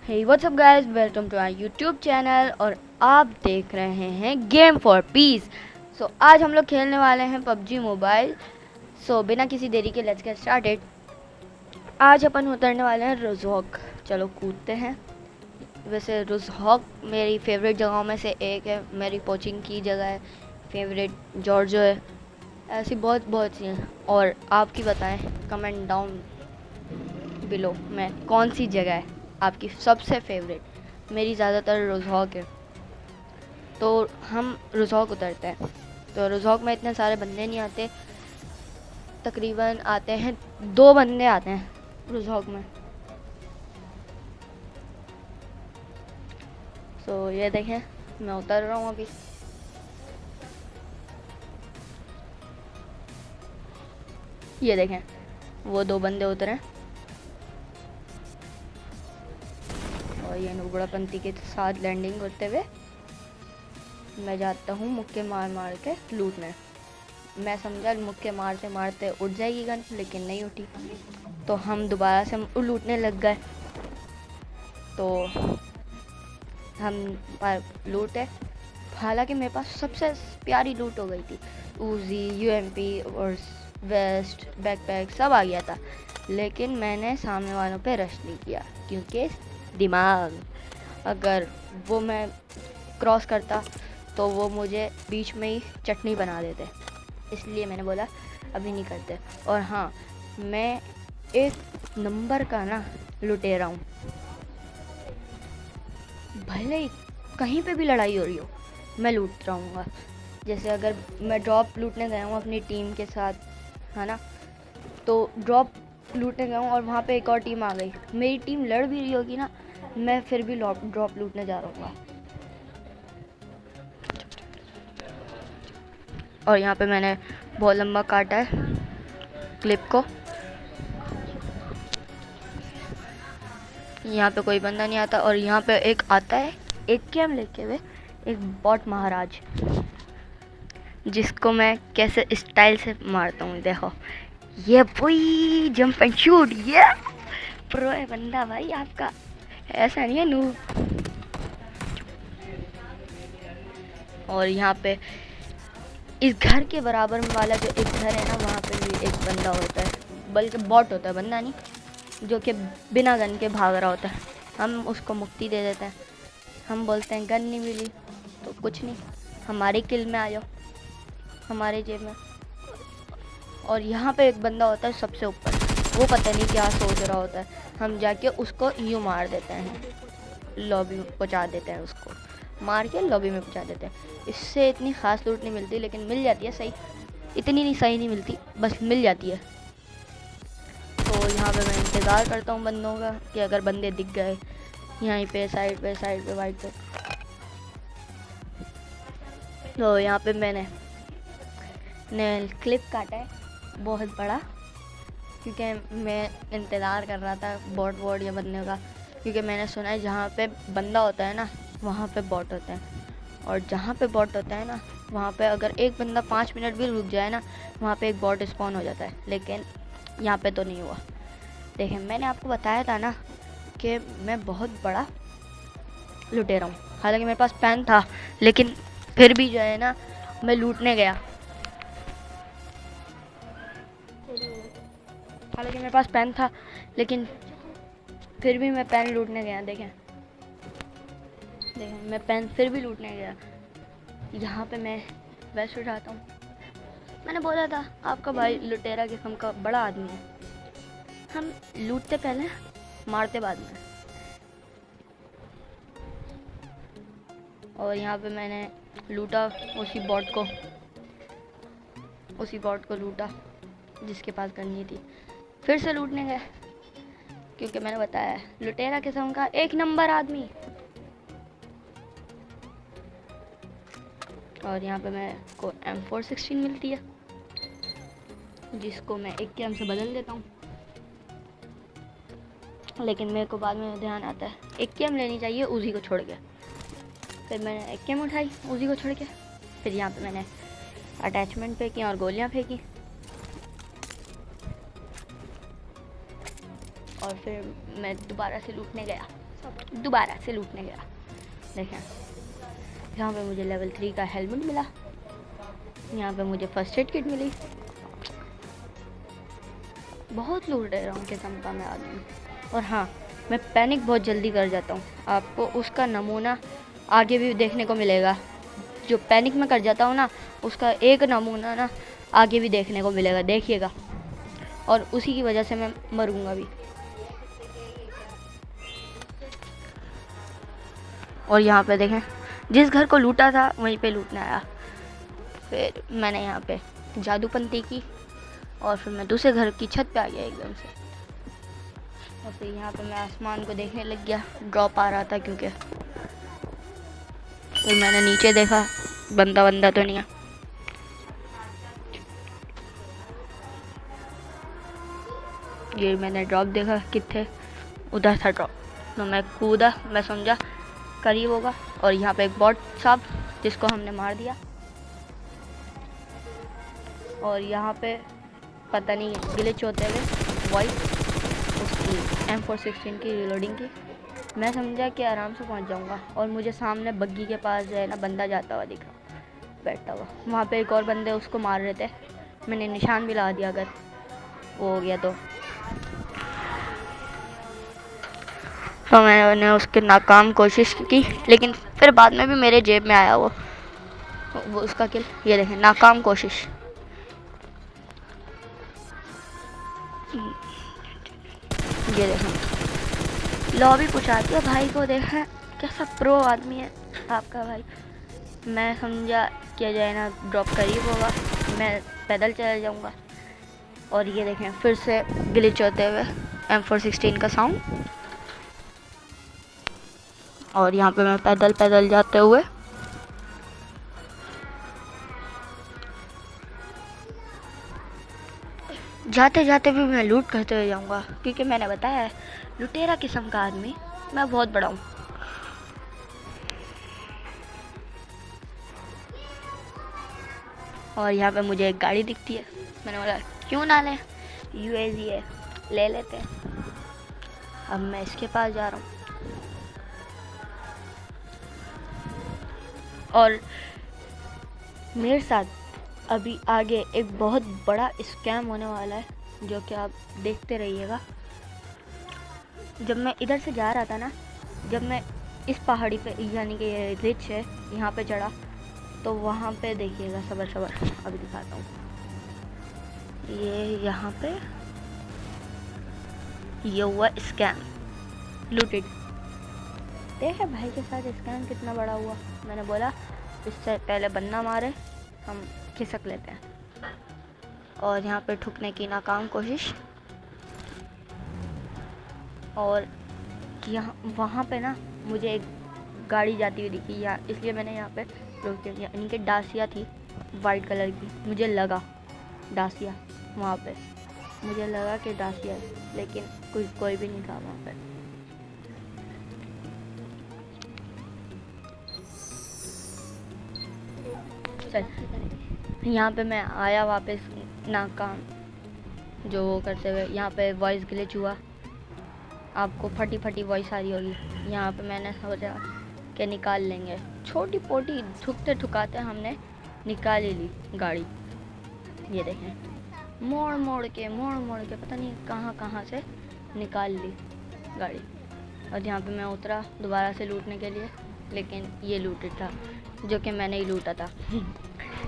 Hey what's up guys, welcome to our YouTube channel और आप देख रहे हैं गेम फॉर पीस। सो आज हम लोग खेलने वाले हैं पबजी मोबाइल। सो बिना किसी देरी के लेट्स गेट स्टार्टेड। आज अपन उतरने वाले हैं रोजहॉक। चलो कूदते हैं। वैसे रोजहॉक मेरी फेवरेट जगहों में से एक है, मेरी कोचिंग की जगह है, फेवरेट जॉर्जो है, ऐसी बहुत बहुत सी हैं। और आपकी बताएं कमेंट डाउन बिलो में कौन सी जगह है आपकी सबसे फेवरेट। मेरी ज़्यादातर रोजहॉक है, तो हम रोजहॉक उतरते हैं। तो रोजहॉक में इतने सारे बंदे नहीं आते, तकरीबन आते हैं 2 बंदे आते हैं रोजहॉक में। तो ये देखें, मैं उतर रहा हूँ अभी। ये देखें, वो 2 बंदे उतरे हैं और ये नुबड़ापंती के साथ लैंडिंग करते हुए मैं जाता हूँ मुक्के मार मार के लूटने। मैं समझा मुक्के मारते मारते उठ जाएगी गन, लेकिन नहीं उठी। तो हम दोबारा से लूटने लग गए। तो हम लूटे, हालांकि मेरे पास सबसे प्यारी लूट हो गई थी। ऊजी, यूएमपी और वेस्ट, बैकपैक सब आ गया था, लेकिन मैंने सामने वालों पे रश नहीं किया क्योंकि दिमाग, अगर वो मैं क्रॉस करता तो वो मुझे बीच में ही चटनी बना देते, इसलिए मैंने बोला अभी नहीं करते। और हाँ, मैं एक नंबर का ना लुटेरा हूँ। भले ही कहीं पे भी लड़ाई हो रही हो, मैं लूट रहूँगा। जैसे अगर मैं ड्रॉप लूटने गया हूँ अपनी टीम के साथ, है ना, तो ड्रॉप लूटने गया हूँ और वहाँ पे एक और टीम आ गई, मेरी टीम लड़ भी रही होगी ना, मैं फिर भी ड्रॉप लूटने जा रहा हूँ। और यहाँ पे मैंने बहुत लंबा काटा है क्लिप को। यहाँ पे कोई बंदा नहीं आता और यहाँ पे एक आता है एक कैम लेके हुए, एक बॉट महाराज, जिसको मैं कैसे स्टाइल से मारता हूँ। देखो ये वही जंप एंड शूट, ये प्रो है बंदा भाई आपका, ऐसा नहीं है नूब। और यहाँ पे इस घर के बराबर वाला जो एक घर है ना, वहाँ पे भी एक बंदा होता है, बल्कि बॉट होता है, बंदा नहीं, जो कि बिना गन के भाग रहा होता है। हम उसको मुक्ति दे देते हैं। हम बोलते हैं गन नहीं मिली तो कुछ नहीं, हमारी किल में आ जाओ, हमारे जेब में। और यहाँ पे एक बंदा होता है सबसे ऊपर, वो पता नहीं क्या सोच रहा होता है। हम जाके उसको यूँ मार देते हैं, लॉबी में पहुँचा देते हैं, उसको मार के लॉबी में पहुँचा देते हैं। इससे इतनी ख़ास लूट नहीं मिलती, लेकिन मिल जाती है सही, इतनी नहीं सही नहीं मिलती, बस मिल जाती है। तो यहाँ पे मैं इंतज़ार करता हूँ बंदों का कि अगर बंदे दिख गए यहीं पे साइड पे वाइट पे। तो यहाँ पे मैंने क्लिप काटा है बहुत बड़ा, क्योंकि मैं इंतज़ार कर रहा था बॉट या बंदे का, क्योंकि मैंने सुना है जहाँ पे बंदा होता है ना, वहाँ पे बॉट होते हैं, और जहाँ पे बॉट होता है ना, वहाँ पे अगर एक बंदा 5 मिनट भी रुक जाए ना, वहाँ पे एक बॉट स्पॉन हो जाता है। लेकिन यहाँ पे तो नहीं हुआ। देखें, मैंने आपको बताया था ना कि मैं बहुत बड़ा लुटेरा हूँ। हालांकि मेरे पास पेन था, लेकिन फिर भी जो है ना, मैं लूटने गया। हालांकि मेरे पास पेन था, लेकिन फिर भी मैं पेन लूटने गया। देखें, मैं पेन फिर भी लूटने गया। यहाँ पे मैं वेस्ट उठाता हूँ। मैंने बोला था आपका भाई लुटेरा किस्म का बड़ा आदमी है। हम लूटते पहले, मारते बाद में। और यहाँ पे मैंने लूटा उसी बॉट को लूटा जिसके पास करनी थी। फिर से लूटने गए, क्योंकि मैंने बताया लुटेरा किस्म का एक नंबर आदमी। और यहाँ पे मेरे को M416 मिलती है, जिसको मैं एक कैम से बदल देता हूँ। लेकिन मेरे को बाद में ध्यान आता है एक कैम लेनी चाहिए उसी को छोड़ के। फिर मैंने एक कैम उठाई उसी को छोड़ के। फिर यहाँ पे मैंने अटैचमेंट फेंकी और गोलियाँ फेंकी, और फिर मैं दोबारा से लूटने गया। दोबारा से लूटने गया। देखें यहाँ पे मुझे लेवल 3 का हेलमेट मिला, यहाँ पे मुझे फर्स्ट एड किट मिली। बहुत लूट रहा हूँ किस्म का मैं आदमी। और हाँ, मैं पैनिक बहुत जल्दी कर जाता हूँ, आपको उसका नमूना आगे भी देखने को मिलेगा। जो पैनिक में कर जाता हूँ ना, उसका एक नमूना ना आगे भी देखने को मिलेगा, देखिएगा। और उसी की वजह से मैं मरूंगा भी। और यहाँ पे देखें, जिस घर को लूटा था वहीं पे लूटने आया। फिर मैंने यहाँ पे जादूपंती की और फिर मैं दूसरे घर की छत पे आ गया एकदम से। और फिर यहाँ पे मैं आसमान को देखने लग गया, ड्रॉप आ रहा था क्योंकि। फिर मैंने नीचे देखा, बंदा तो नहीं है। ये मैंने ड्रॉप देखा, कितने उधर था ड्रॉप, तो मैं कूदा, मैं समझा करीब होगा। और यहाँ पे एक बॉट साहब जिसको हमने मार दिया। और यहाँ पे पता नहीं ग्लिच होते हुए वॉइस उसकी M416 की रीलोडिंग की, मैं समझा कि आराम से पहुँच जाऊँगा। और मुझे सामने बग्गी के पास जो है ना बंदा जाता हुआ दिखा, बैठा हुआ। वहाँ पे एक और बंदे उसको मार रहे थे, मैंने निशान भी ला दिया, अगर वो हो गया तो मैंने उसकी नाकाम कोशिश की। लेकिन फिर बाद में भी मेरे जेब में आया वो उसका किल। ये देखें, नाकाम कोशिश। ये देखें, लॉबी पूछाती है भाई को, देखें कैसा प्रो आदमी है आपका भाई। मैं समझा क्या जाए ना ड्रॉप करीब होगा, मैं पैदल चला जाऊंगा। और ये देखें फिर से ग्लिच होते हुए M416 का साउंड। और यहाँ पे मैं पैदल जाते हुए जाते भी मैं लूट करते हुए जाऊँगा, क्योंकि मैंने बताया है लुटेरा किस्म का आदमी मैं बहुत बड़ा हूँ। और यहाँ पे मुझे एक गाड़ी दिखती है, मैंने बोला क्यों ना लें, UAZ है, ले लेते हैं। अब मैं इसके पास जा रहा हूँ। और मेरे साथ अभी आगे एक बहुत बड़ा स्कैम होने वाला है, जो कि आप देखते रहिएगा। जब मैं इधर से जा रहा था ना, जब मैं इस पहाड़ी पे यानी कि ये रिच है यहाँ पे चढ़ा, तो वहाँ पे देखिएगा, सबर अभी दिखाता हूँ। ये यहाँ पे ये हुआ स्कैम, लूटेड। देखे भाई के साथ स्कैम कितना बड़ा हुआ। मैंने बोला इससे पहले बंदा मारे हम खिसक लेते हैं। और यहाँ पे ठुकने की नाकाम कोशिश। और यहाँ वहाँ पे ना मुझे एक गाड़ी जाती हुई दिखी, या इसलिए मैंने यहाँ पे रोक दिया। इनके डासिया थी वाइट कलर की, मुझे लगा डासिया वहाँ पे, मुझे लगा कि डासिया है, लेकिन कोई भी नहीं था वहाँ पे। यहाँ पे मैं आया वापस नाकाम जो वो करते हुए। यहाँ पे वॉइस ग्लिच हुआ, आपको फटी वॉइस आ रही होगी। यहाँ पे मैंने सोचा कि निकाल लेंगे, छोटी पोटी ठुकते ठुकाते हमने निकाल ही ली गाड़ी। ये देखें, मोड़ के पता नहीं कहाँ से निकाल ली गाड़ी। और यहाँ पे मैं उतरा दोबारा से लूटने के लिए, लेकिन ये लूटेड था, जो कि मैंने ही लूटा था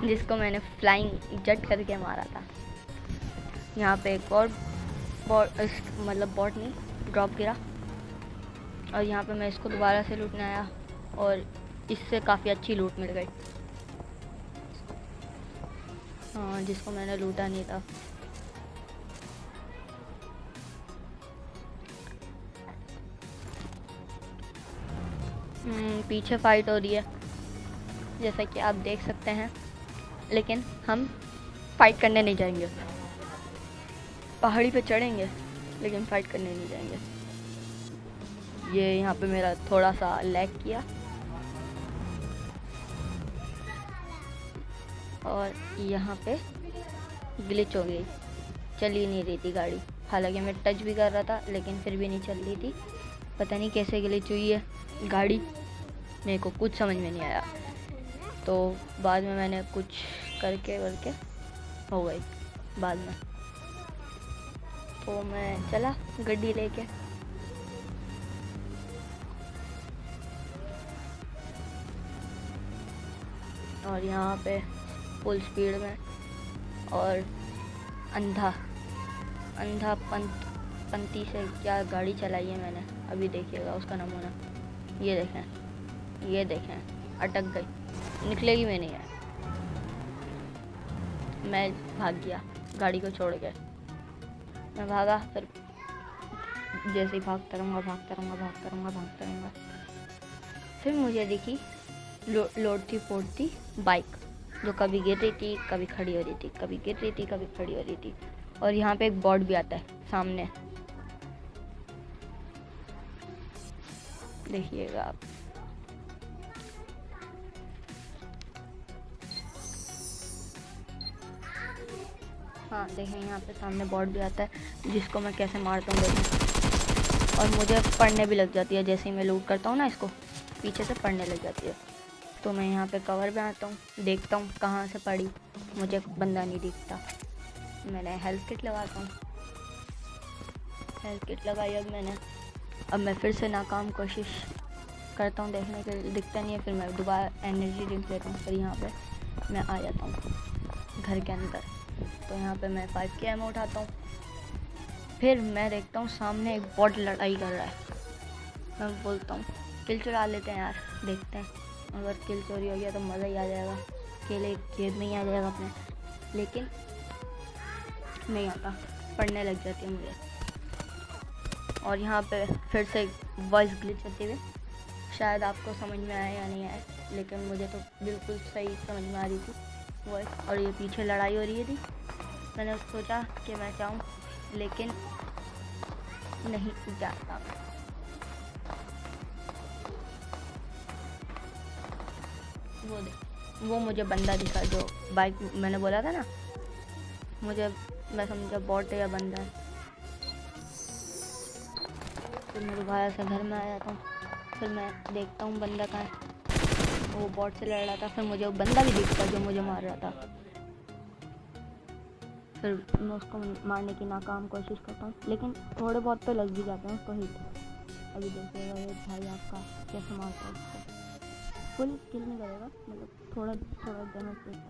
जिसको मैंने फ्लाइंग जट करके मारा था। यहाँ पे एक और बॉट नहीं, ड्रॉप गिरा। और यहाँ पे मैं इसको दोबारा से लूटने आया, और इससे काफ़ी अच्छी लूट मिल गई, हाँ, जिसको मैंने लूटा नहीं था। पीछे फाइट हो रही है जैसा कि आप देख सकते हैं, लेकिन हम फाइट करने नहीं जाएंगे। पहाड़ी पे चढ़ेंगे लेकिन फाइट करने नहीं जाएंगे। ये यहाँ पे मेरा थोड़ा सा लैग किया, और यहाँ पे ग्लिच हो गई, चल ही नहीं रही थी गाड़ी। हालांकि मैं टच भी कर रहा था, लेकिन फिर भी नहीं चल रही थी। पता नहीं कैसे ग्लिच हुई है गाड़ी, मेरे को कुछ समझ में नहीं आया। तो बाद में मैंने कुछ करके हो गई बाद में। तो मैं चला गड्डी लेके, और यहाँ पे फुल स्पीड में और पंती से क्या गाड़ी चलाई है मैंने, अभी देखिएगा उसका नमूना। ये देखें अटक गई, निकलेगी में नहीं है। मैं भाग गया गाड़ी को छोड़ के, मैं भागा, फिर जैसे ही भागता रहूँगा। फिर मुझे दिखी लोटती पोड़ती बाइक, जो कभी गिर रही थी, कभी खड़ी हो रही थी, कभी गिर रही थी, कभी खड़ी हो रही थी। और यहाँ पे एक बॉट भी आता है सामने, देखिएगा आप। हाँ देखें, यहाँ पे सामने बॉट भी आता है, जिसको मैं कैसे मारता हूँ देखें। और मुझे पड़ने भी लग जाती है, जैसे ही मैं लूट करता हूँ ना, इसको पीछे से पड़ने लग जाती है। तो मैं यहाँ पे कवर में आता हूँ, देखता हूँ कहाँ से पड़ी, मुझे बंदा नहीं दिखता। मैंने हेल्थ किट लगाता हूँ, हेल्थ किट लगाई अब मैं फिर से नाकाम कोशिश करता हूँ देखने के लिए, दिखता नहीं है। फिर मैं दोबारा एनर्जी ड्रिंक लेता हूँ, फिर यहाँ पे मैं आ जाता हूँ घर के अंदर। तो यहाँ पे मैं 5 की एमो उठाता हूँ, फिर मैं देखता हूँ सामने एक बॉट लड़ाई कर रहा है। मैं बोलता हूँ किल चुरा लेते हैं यार, देखते हैं, अगर किल चोरी हो गया तो मज़ा ही आ जाएगा, अकेले जेब में ही आ जाएगा अपने। लेकिन नहीं आता, पढ़ने लग जाती है मुझे। और यहाँ पे फिर से वॉइस ग्लिच होती हुई, शायद आपको समझ में आया या नहीं आया, लेकिन मुझे तो बिल्कुल सही समझ में आ रही थी वॉइस। और ये पीछे लड़ाई हो रही थी, मैंने सोचा कि मैं चाहूँ, लेकिन नहीं जाता। वो मुझे बंदा दिखा, जो बाइक मैंने बोला था ना, मैं समझा बॉट है या बंदा है। फिर मैं दोबारा से घर में आ जाता हूँ, फिर मैं देखता हूँ बंदा कहाँ है। वो बॉट से लड़ रहा था, फिर मुझे वो बंदा भी दिखता जो मुझे मार रहा था। फिर मैं उसको मारने की नाकाम कोशिश करता हूँ, लेकिन थोड़े बहुत तो लग भी जाते हैं उसको हिट। अभी देखिएगा ये भाई आपका कैसे मारता है उसको, फुल किल नहीं करेगा, मतलब थोड़ा डैमेज करेगा।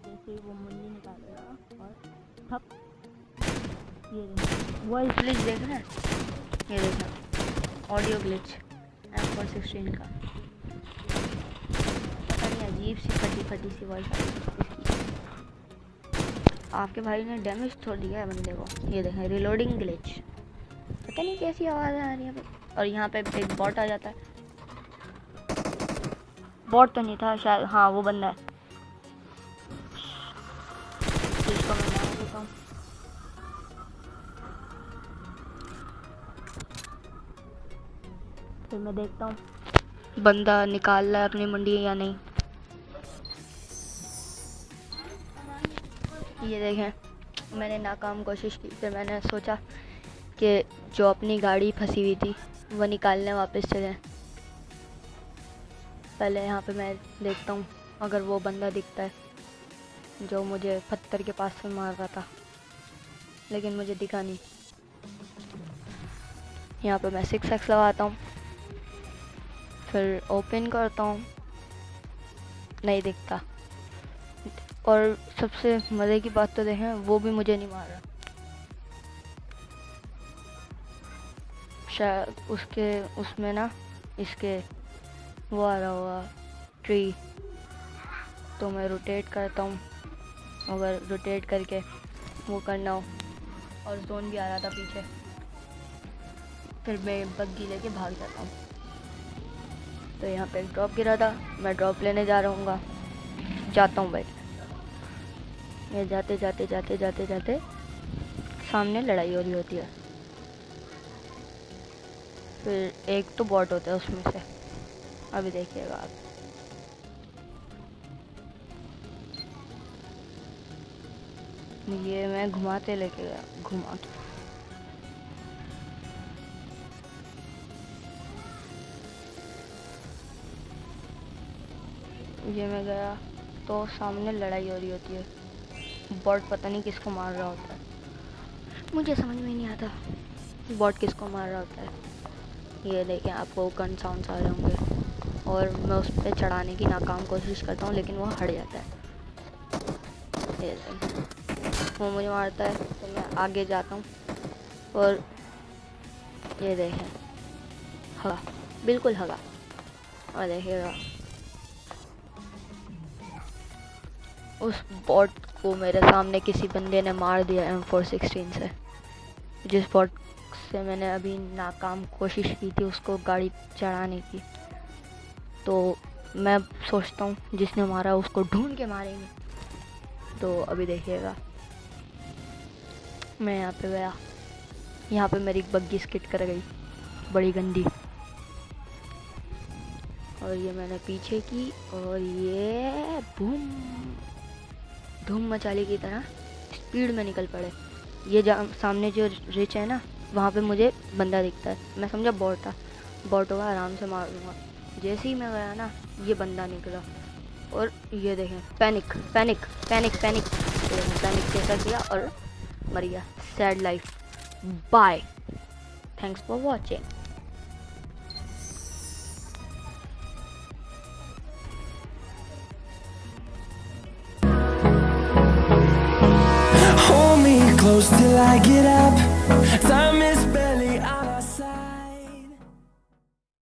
जैसे वो मुंडी निकालेगा और थप, ये देखो वॉइस ग्लिच देख रहे हैं, ये देखो ऑडियो ग्लिच M416 का, पता नहीं अजीब सी फटी सी वॉइस आ रही। आपके भाई ने डैमेज छोड़ दिया है बंदे को, ये देखें रिलोडिंग ग्लिच, पता नहीं कैसी आवाज़ आ रही है। और यहाँ पे एक बॉट आ जाता है, बॉट तो नहीं था शायद, हाँ वो बंदा है, जिसको मैं मार देता हूँ। फिर मैं देखता हूँ बंदा निकाल रहा है अपनी मुंडी या नहीं। ये देखें मैंने नाकाम कोशिश की। फिर मैंने सोचा कि जो अपनी गाड़ी फंसी हुई थी वो निकालने वापस चलें। पहले यहाँ पे मैं देखता हूँ अगर वो बंदा दिखता है जो मुझे पत्थर के पास से मार रहा था, लेकिन मुझे दिखा नहीं। यहाँ पे मैं 6x लगाता हूँ, फिर ओपन करता हूँ, नहीं दिखता। और सबसे मज़े की बात तो देखें, वो भी मुझे नहीं मार रहा, शायद उसमें ना इसके वो आ रहा होगा ट्री। तो मैं रोटेट करता हूँ, अगर रोटेट करके वो करना हो, और जोन भी आ रहा था पीछे, फिर मैं बग्गी लेके भाग जाता हूँ। तो यहाँ पे एक ड्रॉप गिरा था, मैं ड्रॉप लेने जाता हूँ भाई। ये जाते जाते सामने लड़ाई हो रही होती है, फिर एक तो बॉट होता है उसमें से, अभी देखिएगा आप। ये मैं घुमाते लेके गया, घुमा के। ये मैं गया तो सामने लड़ाई हो रही होती है, बॉट पता नहीं किसको मार रहा होता है, मुझे समझ में नहीं आता बॉट किसको मार रहा होता है। ये देखें, आपको गन साउंड्स आ रहे होंगे और मैं उस पर चढ़ाने की नाकाम कोशिश करता हूँ लेकिन वो हट जाता है। ये देखें, वो मुझे मारता है तो मैं आगे जाता हूँ और ये देखें हवा, बिल्कुल हवा। और देखिएगा उस बॉट को मेरे सामने किसी बंदे ने मार दिया M416 से, जिस बॉट से मैंने अभी नाकाम कोशिश की थी उसको गाड़ी चढ़ाने की। तो मैं सोचता हूँ जिसने मारा उसको ढूंढ के मारेंगे। तो अभी देखिएगा, मैं यहाँ पे गया, यहाँ पे मेरी बग्गी स्किट कर गई बड़ी गंदी, और ये मैंने पीछे की और ये बूम धूम मचाली की तरह स्पीड में निकल पड़े। ये सामने जो रिच है ना, वहाँ पे मुझे बंदा दिखता है, मैं समझा बॉट था, बॉट होगा आराम से मार लूँगा। जैसे ही मैं गया ना, ये बंदा निकला और ये देखें panic panic panic panic panic कैसा किया और मर गया। Sad life, bye, thanks for watching. Hold me close till I get up. Time